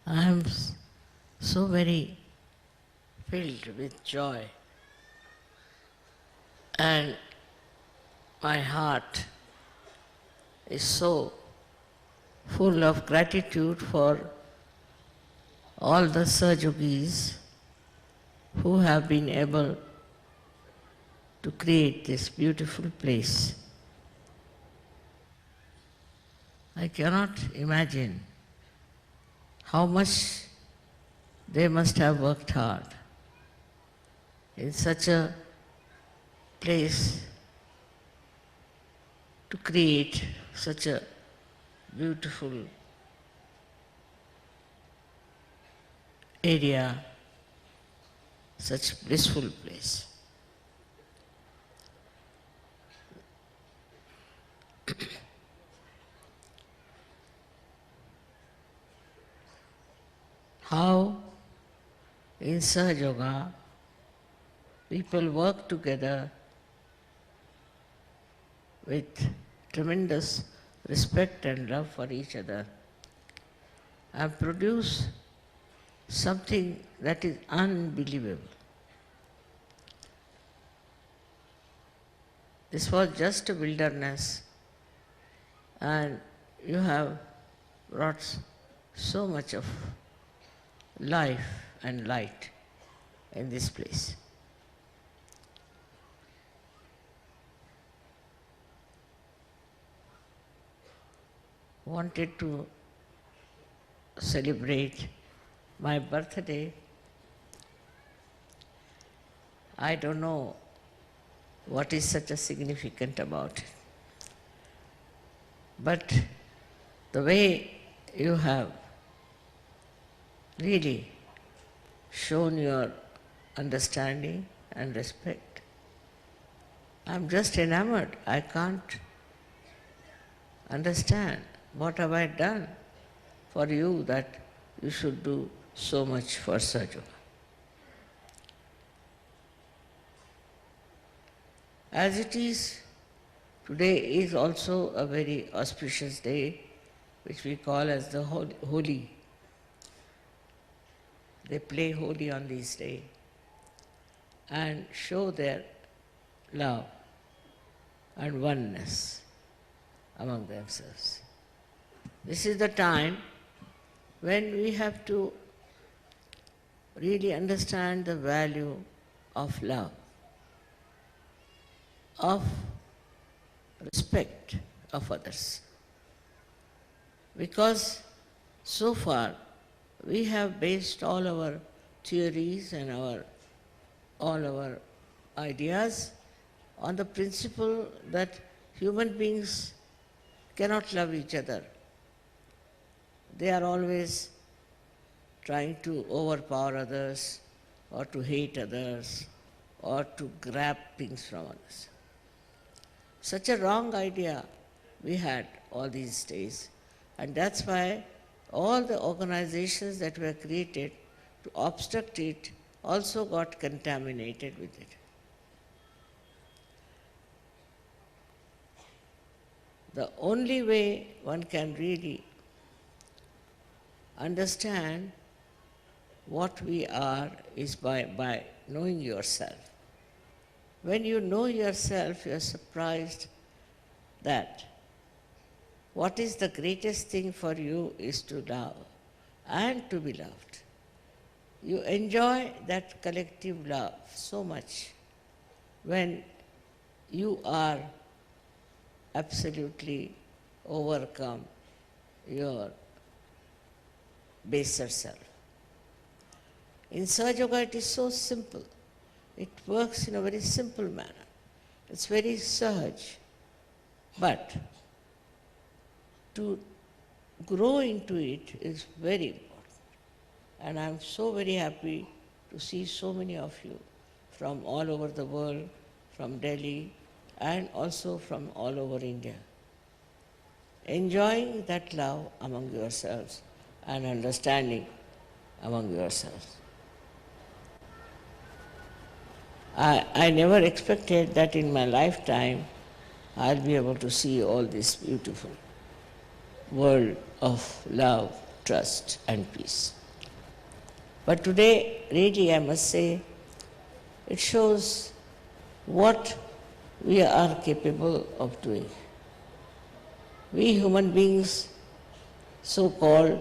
I am so very filled with joy, and my heart is so full of gratitude for all the Sahajogis who have been able to create this beautiful place. I cannot imagine how much they must have worked hard in such a place to create such a beautiful area, such blissful place. How in Sahaja Yoga people work together with tremendous respect and love for each other and produce something that is unbelievable. This was just a wilderness, and you have brought so much of life and light in this place. Wanted to celebrate my birthday. I don't know what is such a significant about it. But the way you have really shown your understanding and respect, I'm just enamored. I can't understand what have I done for you that you should do so much for Sahaja Yoga. As it is, today is also a very auspicious day, which we call as the Holi. They play Holi on this day and show their love and oneness among themselves. This is the time when we have to really understand the value of love, of respect of others. Because so far we have based all our theories and all our ideas on the principle that human beings cannot love each other. They are always trying to overpower others or to hate others or to grab things from others. Such a wrong idea we had all these days, and that's why all the organizations that were created to obstruct it also got contaminated with it. The only way one can really understand what we are is by knowing yourself. When you know yourself, you are surprised that what is the greatest thing for you is to love and to be loved. You enjoy that collective love so much when you are absolutely overcome your baser self. In Sahaja Yoga it is so simple. It works in a very simple manner. It's very sahaj. But to grow into it is very important. And I'm so very happy to see so many of you from all over the world, from Delhi, and also from all over India, enjoying that love among yourselves and understanding among yourselves. I never expected that in my lifetime I'll be able to see all this beautiful world of love trust, and peace. But today, really, I must say, it shows what we are capable of doing. We human beings, so-called,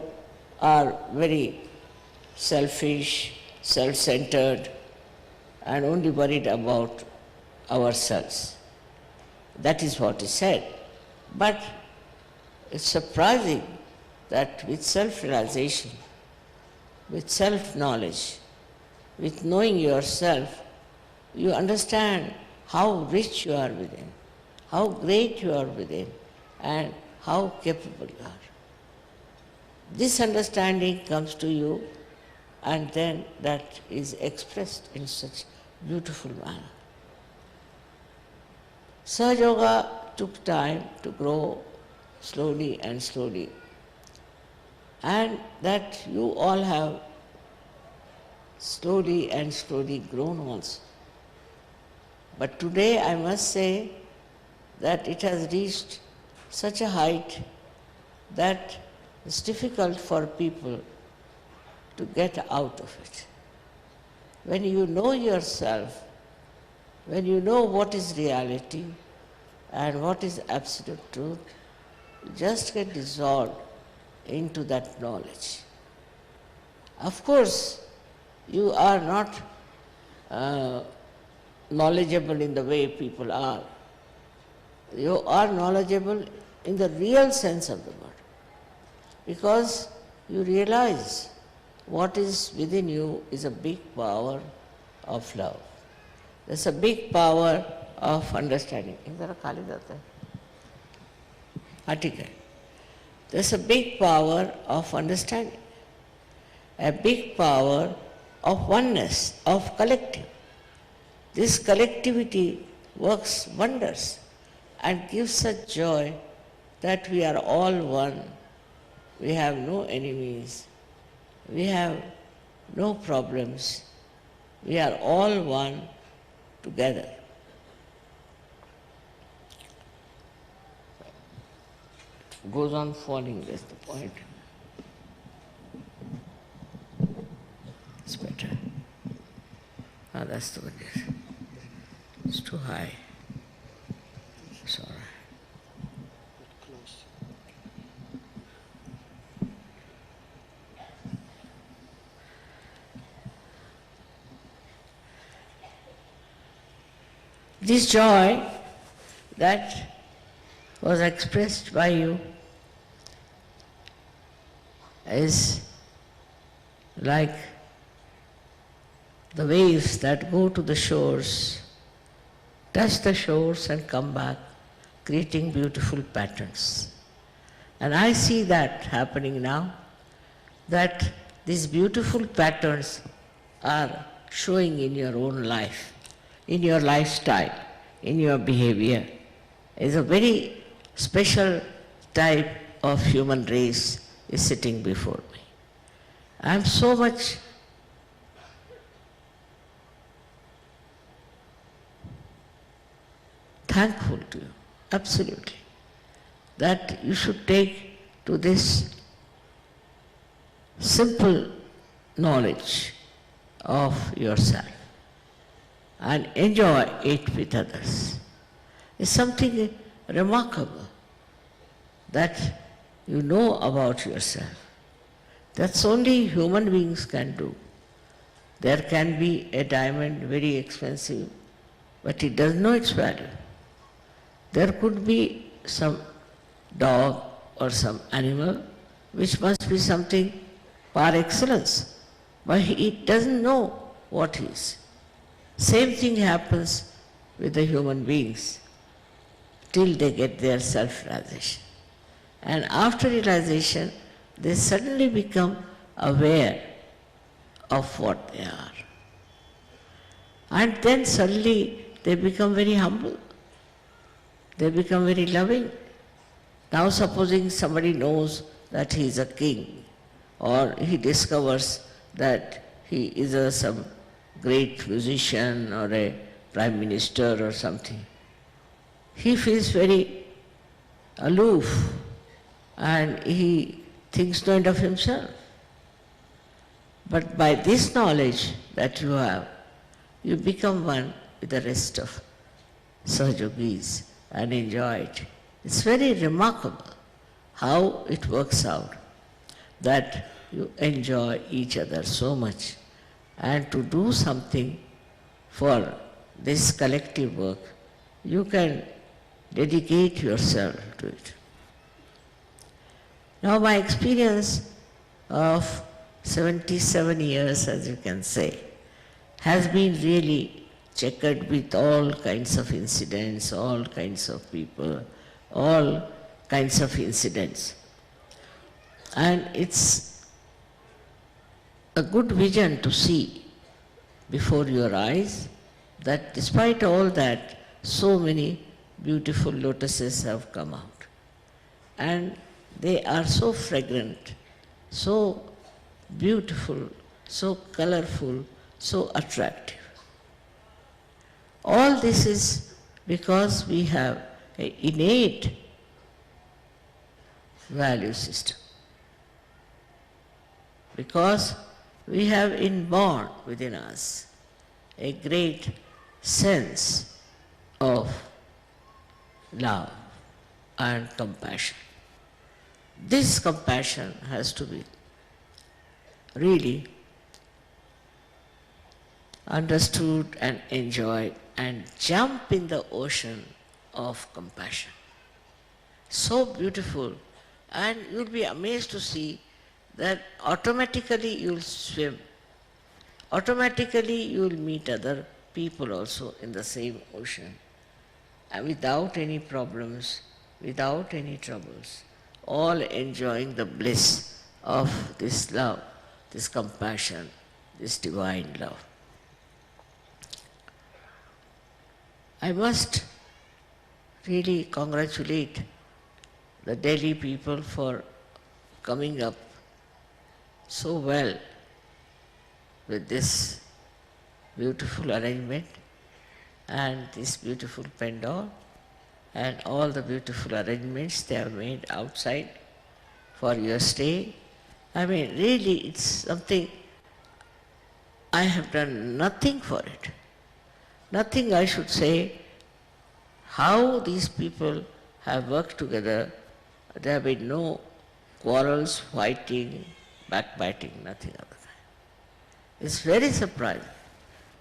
are very selfish, self-centered, and only worried about ourselves. That is what is said. But it's surprising that with self-realization, with self-knowledge, with knowing yourself, you understand how rich you are within, how great you are within, and how capable you are. This understanding comes to you, and then that is expressed in such beautiful manner. Sahaja Yoga took time to grow slowly and slowly, and that you all have slowly and slowly grown also. But today I must say that it has reached such a height that it's difficult for people to get out of it. When you know yourself, when you know what is reality and what is absolute truth, you just get dissolved into that knowledge. Of course, you are not knowledgeable in the way people are. You are knowledgeable in the real sense of the word, because you realize what is within you is a big power of love. There's a big power of understanding. There's a big power of understanding, a big power of oneness, of collective. This collectivity works wonders and gives such joy that we are all one. We have no enemies. We have no problems. We are all one together. It goes on falling, that's the point. It's better. Ah, that's the one. It's too high. It's all right. This joy that was expressed by you is like the waves that go to the shores, touch the shores and come back, creating beautiful patterns. And I see that happening now, that these beautiful patterns are showing in your own life, in your lifestyle, in your behavior. Is a very special type of human race is sitting before me. I am so much thankful to you, absolutely, that you should take to this simple knowledge of yourself and enjoy it with others. It's something remarkable that you know about yourself. That's only human beings can do. There can be a diamond very expensive, but it doesn't know its value. There could be some dog or some animal which must be something par excellence, but it doesn't know what is. Same thing happens with the human beings till they get their self-realization. And after realization, they suddenly become aware of what they are. And then suddenly they become very humble. They become very loving. Now supposing somebody knows that he is a king, or he discovers that he is some great musician or a prime minister or something, he feels very aloof and he thinks no end of himself. But by this knowledge that you have, you become one with the rest of Sahajogis and enjoy it. It's very remarkable how it works out that you enjoy each other so much, and to do something for this collective work, you can dedicate yourself to it. Now my experience of 77 years, as you can say, has been really checkered with all kinds of incidents, all kinds of people, all kinds of incidents. And it's a good vision to see before your eyes that despite all that, so many beautiful lotuses have come out. And they are so fragrant, so beautiful, so colorful, so attractive. All this is because we have an innate value system. Because we have inborn within us a great sense of love and compassion. This compassion has to be really understood and enjoyed and jump in the ocean of compassion. So beautiful, and you'll be amazed to see that automatically you'll swim. Automatically you'll meet other people also in the same ocean, and without any problems, without any troubles, all enjoying the bliss of this love, this compassion, this divine love. I must really congratulate the Delhi people for coming up so well with this beautiful arrangement and this beautiful pandal and all the beautiful arrangements they have made outside for your stay. I mean, really, it's something, I have done nothing for it. Nothing, I should say, how these people have worked together. There have been no quarrels, fighting, backbiting, nothing of the kind. It's very surprising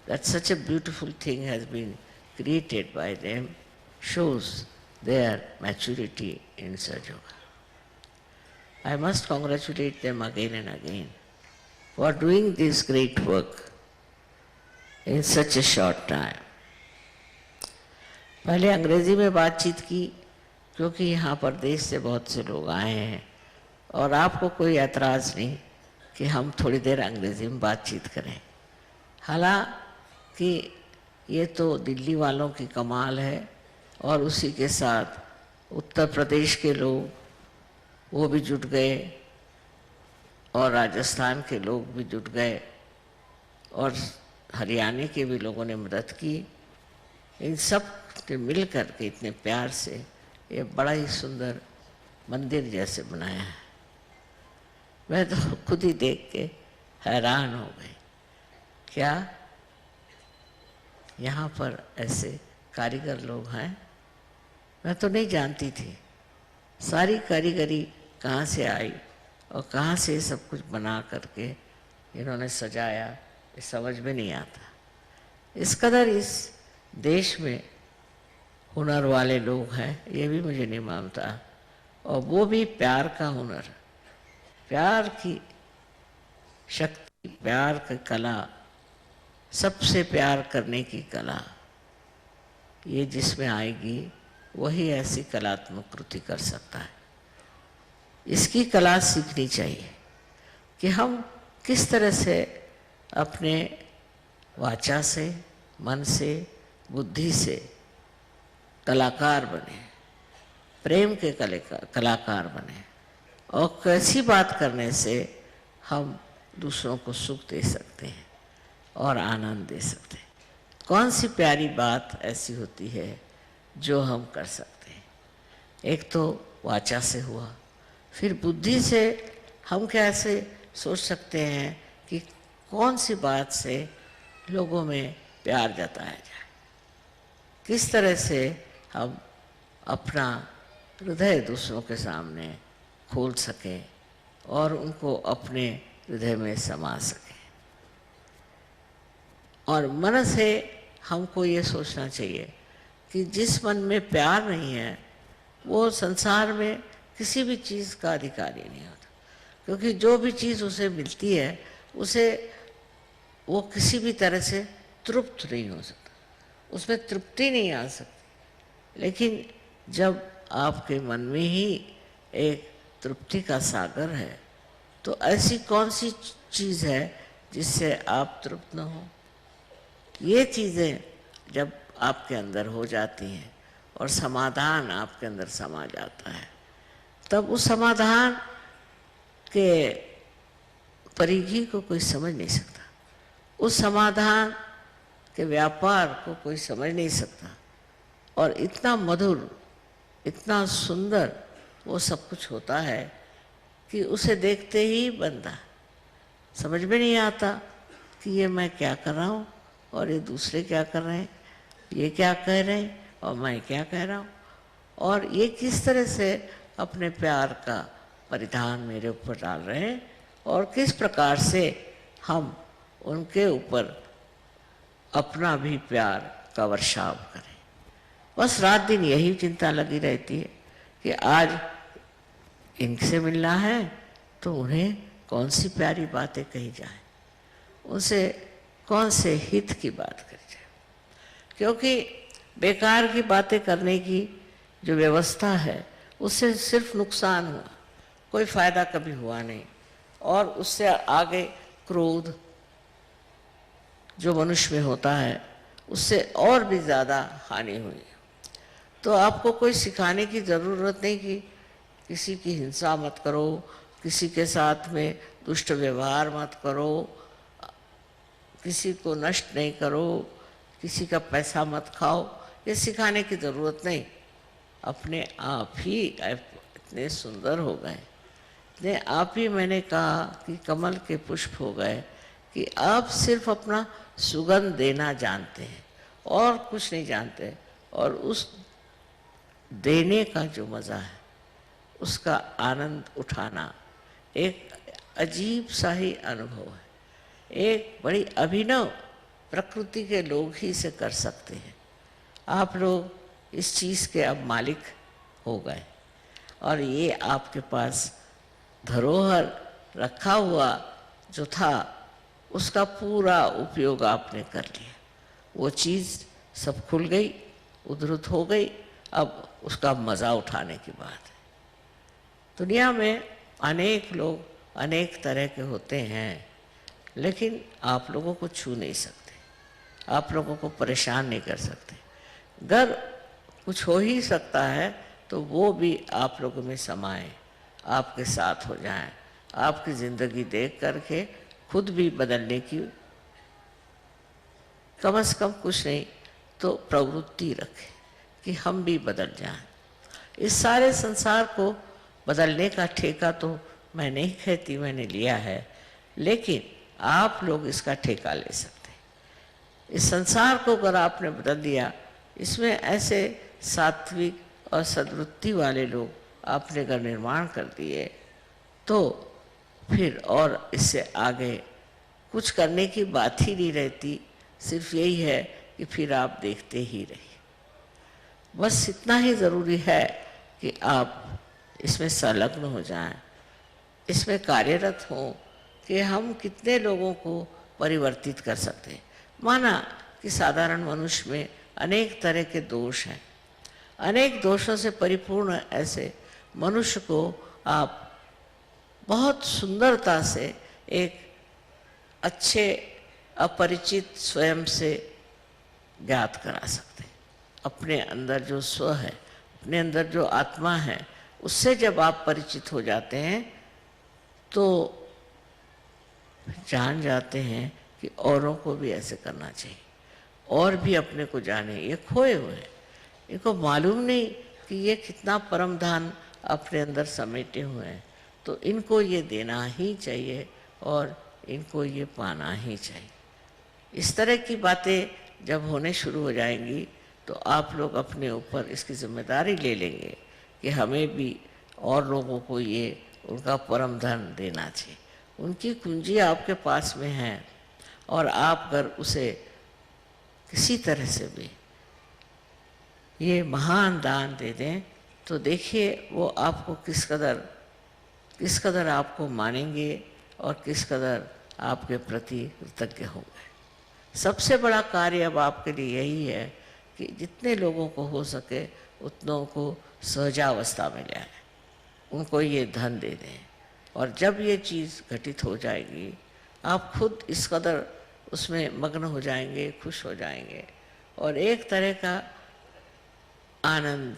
that such a beautiful thing has been created by them, shows their maturity in Sahaja Yoga. I must congratulate them again and again for doing this great work in such a short time. पहले अंग्रेजी में बातचीत की क्योंकि यहाँ पर देश से बहुत से लोग आए हैं और आपको कोई ऐतराज़ नहीं कि हम थोड़ी देर अंग्रेजी में बातचीत करें। हालांकि ये तो दिल्ली वालों की कमाल है और उसी के साथ उत्तर प्रदेश के लोग वो भी जुट गए और राजस्थान के लोग भी जुट गए और हरियाणा के भी लोगों ने मदद की। इन सब ने मिल कर के इतने प्यार से ये बड़ा ही सुंदर मंदिर जैसे बनाया है। मैं तो खुद ही देख के हैरान हो गई, क्या यहाँ पर ऐसे कारीगर लोग हैं? मैं तो नहीं जानती थी। सारी कारीगरी कहाँ से आई और कहाँ से सब कुछ बना करके इन्होंने सजाया, ये समझ में नहीं आता। इस कदर इस देश में हुनर वाले लोग हैं, ये भी मुझे नहीं मानता, और वो भी प्यार का हुनर, प्यार की शक्ति, प्यार की कला, सबसे प्यार करने की कला, ये जिसमें आएगी वही ऐसी कलात्मक कृति कर सकता है। इसकी कला सीखनी चाहिए कि हम किस तरह से अपने वाचा से, मन से, बुद्धि से कलाकार बने, प्रेम के कलाकार बने, और कैसी बात करने से हम दूसरों को सुख दे सकते हैं और आनंद दे सकते हैं। कौन सी प्यारी बात ऐसी होती है जो हम कर सकते हैं? एक तो वाचा से हुआ, फिर बुद्धि से हम कैसे सोच सकते हैं कि कौन सी बात से लोगों में प्यार जताया जाए, किस तरह से हम अपना हृदय दूसरों के सामने खोल सकें और उनको अपने हृदय में समा सकें। और मन से हमको ये सोचना चाहिए कि जिस मन में प्यार नहीं है वो संसार में किसी भी चीज़ का अधिकारी नहीं होता, क्योंकि जो भी चीज़ उसे मिलती है उसे वो किसी भी तरह से तृप्त नहीं हो सकता, उसमें तृप्ति नहीं आ सकती। लेकिन जब आपके मन में ही एक तृप्ति का सागर है तो ऐसी कौन सी चीज़ है जिससे आप तृप्त न हो। ये चीज़ें जब आपके अंदर हो जाती हैं और समाधान आपके अंदर समा जाता है, तब उस समाधान के परिधि को कोई समझ नहीं सकता, उस समाधान के व्यापार को कोई समझ नहीं सकता। और इतना मधुर, इतना सुंदर वो सब कुछ होता है कि उसे देखते ही बंदा समझ में नहीं आता कि ये मैं क्या कर रहा हूँ और ये दूसरे क्या कर रहे हैं, ये क्या कह रहे हैं और मैं क्या कह रहा हूँ, और ये किस तरह से अपने प्यार का परिधान मेरे ऊपर डाल रहे हैं और किस प्रकार से हम उनके ऊपर अपना भी प्यार का वर्षाव करें। बस रात दिन यही चिंता लगी रहती है कि आज इनसे मिलना है तो उन्हें कौन सी प्यारी बातें कही जाए, उनसे कौन से हित की बात करी जाए, क्योंकि बेकार की बातें करने की जो व्यवस्था है उससे सिर्फ नुकसान हुआ, कोई फायदा कभी हुआ नहीं। और उससे आगे क्रोध जो मनुष्य में होता है उससे और भी ज़्यादा हानि हुई। तो आपको कोई सिखाने की ज़रूरत नहीं कि किसी की हिंसा मत करो, किसी के साथ में दुष्ट व्यवहार मत करो, किसी को नष्ट नहीं करो, किसी का पैसा मत खाओ, ये सिखाने की ज़रूरत नहीं। अपने आप ही इतने सुंदर हो गए, इतने आप ही मैंने कहा कि कमल के पुष्प हो गए कि आप सिर्फ अपना सुगंध देना जानते हैं और कुछ नहीं जानते। और उस देने का जो मज़ा है उसका आनंद उठाना एक अजीब सा ही अनुभव है, एक बड़ी अभिनव प्रकृति के लोग ही इसे कर सकते हैं। आप लोग इस चीज़ के अब मालिक हो गए और ये आपके पास धरोहर रखा हुआ जो था उसका पूरा उपयोग आपने कर लिया। वो चीज़ सब खुल गई, उद्धृत हो गई, अब उसका मज़ा उठाने की बात है। दुनिया में अनेक लोग अनेक तरह के होते हैं, लेकिन आप लोगों को छू नहीं सकते, आप लोगों को परेशान नहीं कर सकते। अगर कुछ हो ही सकता है तो वो भी आप लोगों में समाए, आपके साथ हो जाएं, आपकी ज़िंदगी देख करके खुद भी बदलने की कम से कम कुछ नहीं तो प्रवृत्ति रखें कि हम भी बदल जाएं। इस सारे संसार को बदलने का ठेका तो मैं नहीं कहती मैंने लिया है, लेकिन आप लोग इसका ठेका ले सकते हैं। इस संसार को अगर आपने बदल दिया, इसमें ऐसे सात्विक और सद्वृत्ति वाले लोग आपने अगर निर्माण कर दिए तो फिर और इससे आगे कुछ करने की बात ही नहीं रहती। सिर्फ यही है कि फिर आप देखते ही रहिए। बस इतना ही ज़रूरी है कि आप इसमें संलग्न हो जाएं, इसमें कार्यरत हों कि हम कितने लोगों को परिवर्तित कर सकते हैं। माना कि साधारण मनुष्य में अनेक तरह के दोष हैं, अनेक दोषों से परिपूर्ण ऐसे मनुष्य को आप बहुत सुंदरता से एक अच्छे अपरिचित स्वयं से ज्ञात करा सकते हैं। अपने अंदर जो स्व है, अपने अंदर जो आत्मा है, उससे जब आप परिचित हो जाते हैं तो जान जाते हैं कि औरों को भी ऐसे करना चाहिए और भी अपने को जाने। ये खोए हुए हैं, इनको मालूम नहीं कि ये कितना परम धान अपने अंदर समेटे हुए हैं तो इनको ये देना ही चाहिए और इनको ये पाना ही चाहिए। इस तरह की बातें जब होने शुरू हो जाएंगी तो आप लोग अपने ऊपर इसकी जिम्मेदारी ले लेंगे कि हमें भी और लोगों को ये उनका परम धन देना चाहिए। उनकी कुंजी आपके पास में है और आप अगर उसे किसी तरह से भी ये महान दान दे दें तो देखिए वो आपको किस कदर आपको मानेंगे और किस कदर आपके प्रति कृतज्ञ होंगे। सबसे बड़ा कार्य अब आपके लिए यही है कि जितने लोगों को हो सके उतनों को सहजावस्था में ले आए, उनको ये धन दे दें। और जब ये चीज़ घटित हो जाएगी आप खुद इस कदर उसमें मग्न हो जाएंगे, खुश हो जाएंगे और एक तरह का आनंद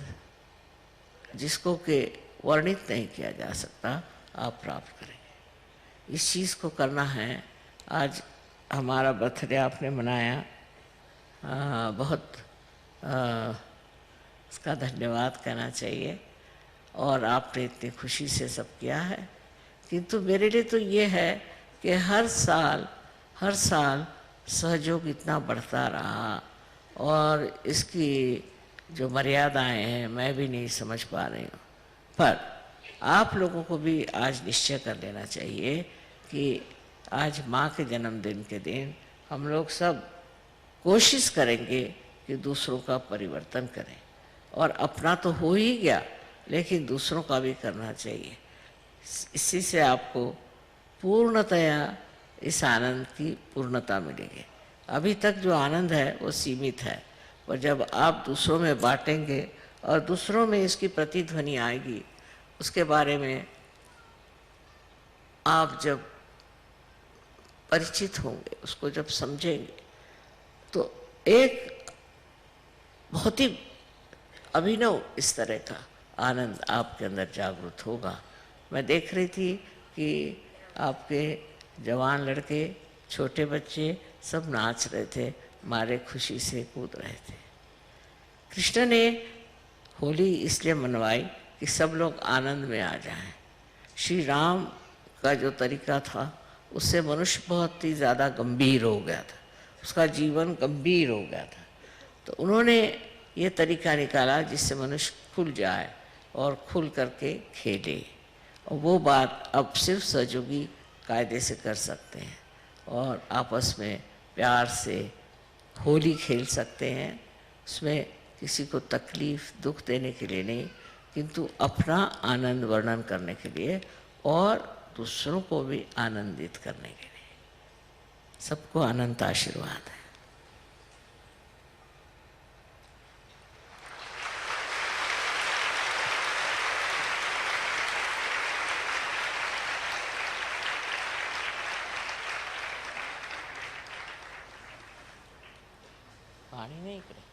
जिसको कि वर्णित नहीं किया जा सकता आप प्राप्त करेंगे। इस चीज़ को करना है। आज हमारा बर्थडे आपने मनाया, बहुत इसका धन्यवाद कहना चाहिए और आपने इतनी खुशी से सब किया है। किंतु मेरे लिए तो ये है कि हर साल सहयोग इतना बढ़ता रहा और इसकी जो मर्यादाएं हैं मैं भी नहीं समझ पा रही हूँ। पर आप लोगों को भी आज निश्चय कर लेना चाहिए कि आज माँ के जन्मदिन के दिन हम लोग सब कोशिश करेंगे कि दूसरों का परिवर्तन करें और अपना तो हो ही गया लेकिन दूसरों का भी करना चाहिए। इसी से आपको पूर्णतया इस आनंद की पूर्णता मिलेगी। अभी तक जो आनंद है वो सीमित है, पर जब आप दूसरों में बांटेंगे और दूसरों में इसकी प्रतिध्वनि आएगी, उसके बारे में आप जब परिचित होंगे, उसको जब समझेंगे, तो एक बहुत ही अभिनव इस तरह का आनंद आपके अंदर जागृत होगा। मैं देख रही थी कि आपके जवान लड़के, छोटे बच्चे सब नाच रहे थे, मारे खुशी से कूद रहे थे। कृष्ण ने होली इसलिए मनवाई कि सब लोग आनंद में आ जाएं। श्री राम का जो तरीका था उससे मनुष्य बहुत ही ज़्यादा गंभीर हो गया था, उसका जीवन गंभीर हो गया था। तो उन्होंने ये तरीका निकाला जिससे मनुष्य खुल जाए और खुल करके खेले। और वो बात अब सिर्फ सहयोगी कायदे से कर सकते हैं और आपस में प्यार से होली खेल सकते हैं। उसमें किसी को तकलीफ़ दुख देने के लिए नहीं, किंतु अपना आनंद वर्णन करने के लिए और दूसरों को भी आनंदित करने के लिए। सबको अनंत आशीर्वाद है। पानी नहीं करे।